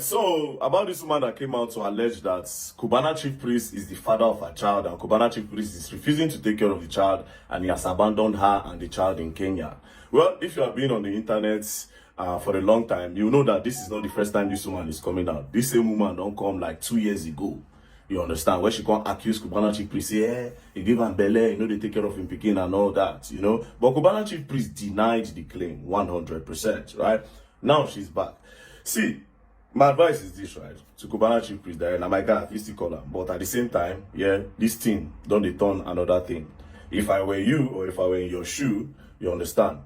right, so about this woman that came out to allege that Kubana chief priest is the father of her child and Kubana chief priest is refusing to take care of the child and he has abandoned her and the child in Kenya. Well, if you have been on the internet for a long time, you know that this is not the first time this woman is coming out. This same woman don't come like 2 years ago. You understand? Where she can't accuse Kubana chief priest, he gave him belly, they take care of him picking and all that, But Kubana chief priest denied the claim 100%, right? Now she's back. See, my advice is this, right? To Kubana chief priest, that my guy, I still call her. But at the same time, this thing don't they turn another thing. If I were you or if I were in your shoe, you understand?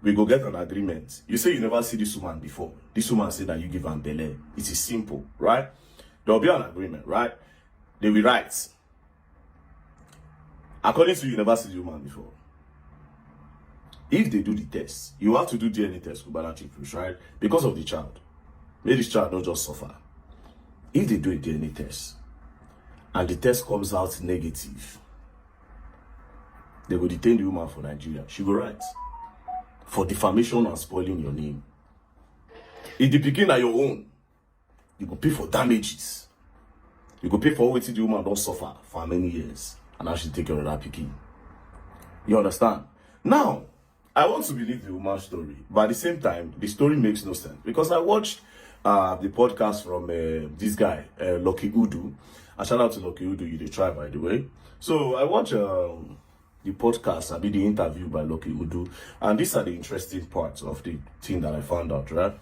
We go get an agreement. You say you never see this woman before. This woman said that you give her belly. It is simple, right? There'll be an agreement, right? They will write. According to you never see the woman before. If they do the test, you have to do DNA test, Kubana chief priest, right? Because of the child. May this child not just suffer. If they do a DNA test and the test comes out negative, they will detain the woman for Nigeria. She will write for defamation and spoiling your name. If the pikin are your own, you go pay for damages. You go pay for what the woman don't suffer for many years. And now she take care of that pikin. You understand? Now, I want to believe the woman's story. But at the same time, the story makes no sense. Because I watched the podcast from this guy, Lucky Udu. And shout out to Lucky Udu, you the try, by the way. So I watched the podcast, I did the interview by Lucky Udu. And these are the interesting parts of the thing that I found out, right?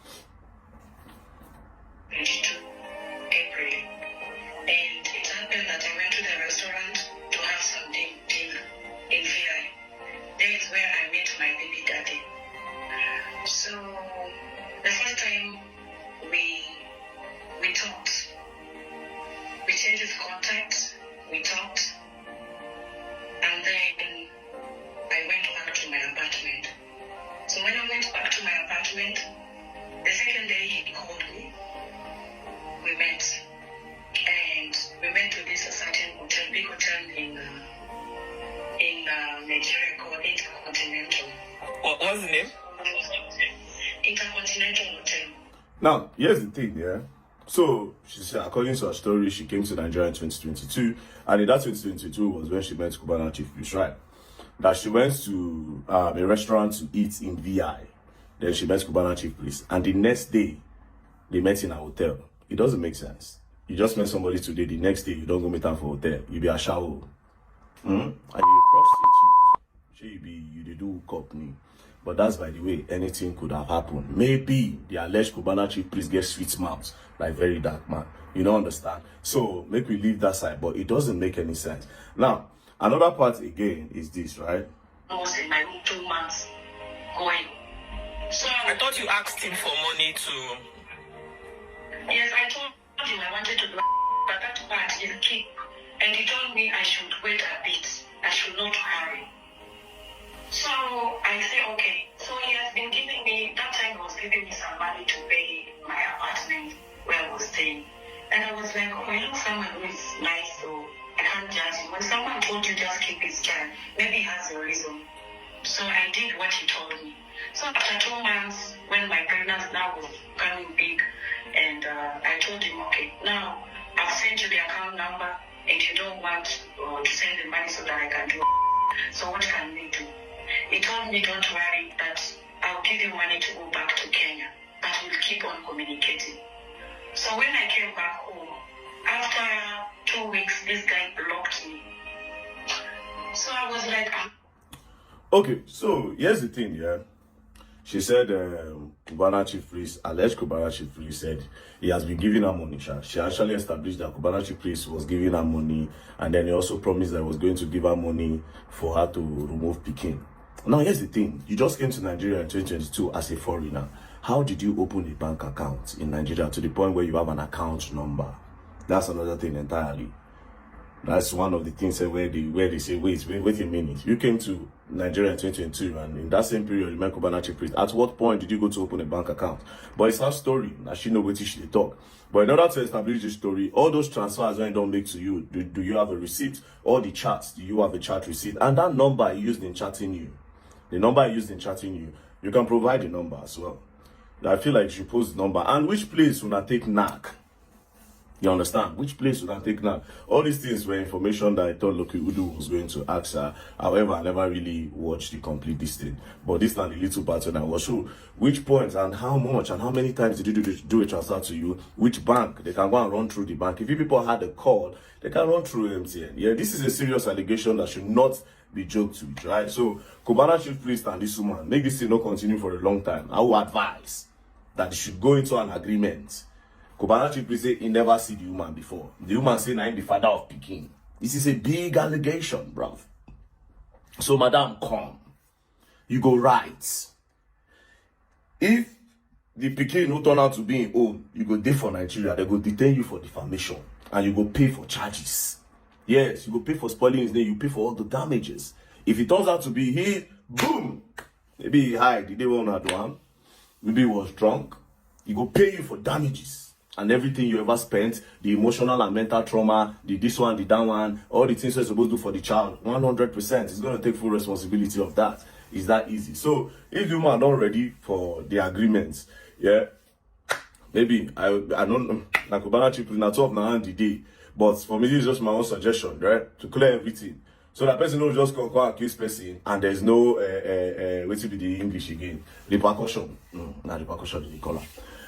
We talked, and then I went back to my apartment. So when I went back to my apartment, the second day he called me. We met, and we went to this certain hotel, big hotel in Nigeria called Intercontinental. What's the name? Intercontinental Hotel. Now, here's the thing, So, she said, according to her story, she came to Nigeria in 2022, and in that 2022 was when she met Kubana chief priest, right? That she went to a restaurant to eat in VI. Then she met Kubana chief priest, and the next day, they met in a hotel. It doesn't make sense. You just met somebody today, the next day, you don't go meet them for hotel. You be a shower. And you prostitute. You do company. But that's, by the way, anything could have happened. Maybe the alleged Kubana chief priest gets sweet mouth, like very dark man. You don't understand? So, make we leave that side, but it doesn't make any sense. Now, another part again is this, right? I was in my room 2 months going. So I thought you asked him for money to... Yes, I told him I wanted to do, but that part is key. And he told me I should wait a bit. I should not hurry. So I said, okay. So he has been giving me, that time he was giving me some money to pay my apartment where I was staying. And I was like, oh, someone who is nice, so I can't judge him. When someone told you just keep his child, maybe he has a reason. So I did what he told me. So after 2 months, when my pregnancy now was becoming big, and I told him, okay, now I've sent you the account number, and you don't want to send the money so that I can do it. So what can we do? He told me, don't worry, that I'll give you money to go back to Kenya, but we'll keep on communicating. So when I came back home, after 2 weeks, this guy blocked me. So I was like... Okay, so here's the thing, She said Kubana chief priest, alleged Kubana chief priest said he has been giving her money. She actually established that Kubana chief priest was giving her money, and then he also promised that he was going to give her money for her to remove Peking. Now, here's the thing. You just came to Nigeria in 2022 as a foreigner. How did you open a bank account in Nigeria to the point where you have an account number? That's another thing entirely. That's one of the things where they say, wait a minute. You came to Nigeria in 2022, and in that same period, you met Kubana chief priest. At what point did you go to open a bank account? But it's her story. Now she know what she talk. But in order to establish the story, all those transfers when don't make to you, do you have a receipt? All the chats, do you have a chat receipt? And that number I used in chatting you, the number I used in chatting you, you can provide the number as well. I feel like you should post the number. And which place will not take knack? You understand? Which place would I take now? All these things were information that I thought Loki Udu was going to ask her. However, I never really watched the complete this thing. But this time, the little part when I was sure which points and how much and how many times did you do a transfer to you? Which bank? They can go and run through the bank. If you people had a call, they can run through MTN. Yeah, this is a serious allegation that should not be joked with, right? So, Kubana chief priest and this woman, make this thing not continue for a long time. I would advise that they should go into an agreement. Kubana chief priest say he never see the woman before. The woman say I'm the father of Peking. This is a big allegation, bruv. So, madam, come. You go right. If the Peking who turn out to be in own, you go there for Nigeria, they go detain you for defamation. And you go pay for charges. Yes, you go pay for spoiling his name, you pay for all the damages. If it turns out to be he, boom! Maybe he hide, the day one had one. Maybe he was drunk. He go pay you for damages. And everything you ever spent, the emotional and mental trauma, the this one, the that one, all the things you're supposed to do for the child, 100%. It's going to take full responsibility of that. It's that easy. So, if you are not ready for the agreements, yeah, maybe, I don't know, like Kubana chief priest, not 12 now the day. But for me, this is just my own suggestion, right? To clear everything. So that person will just go accuse person and there's no, wait till be the English again. Repercussion. No, not repercussion in the color.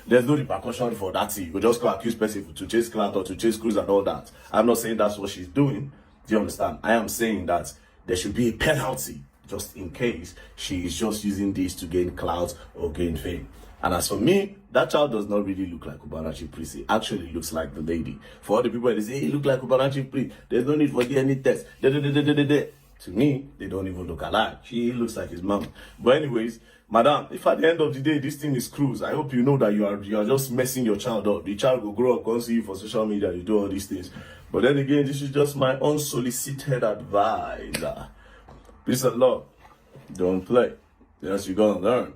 There's no repercussion for that thing. You just go accuse person to chase clout or to chase cruise and all that. I'm not saying that's what she's doing. Do you understand? I am saying that there should be a penalty just in case she is just using this to gain clout or gain fame. And as for me, that child does not really look like Kubana chief priest. It actually looks like the lady. For all the people that say, hey, he look like Kubana chief priest, there's no need for DNA test. To me, they don't even look alike. She looks like his mom. But anyways, madam, if at the end of the day, this thing is cruise, I hope you know that you are just messing your child up. The child will grow up, go see you for social media, you do all these things. But then again, this is just my unsolicited advice. Peace and love. Don't play. Yes, you're gonna learn.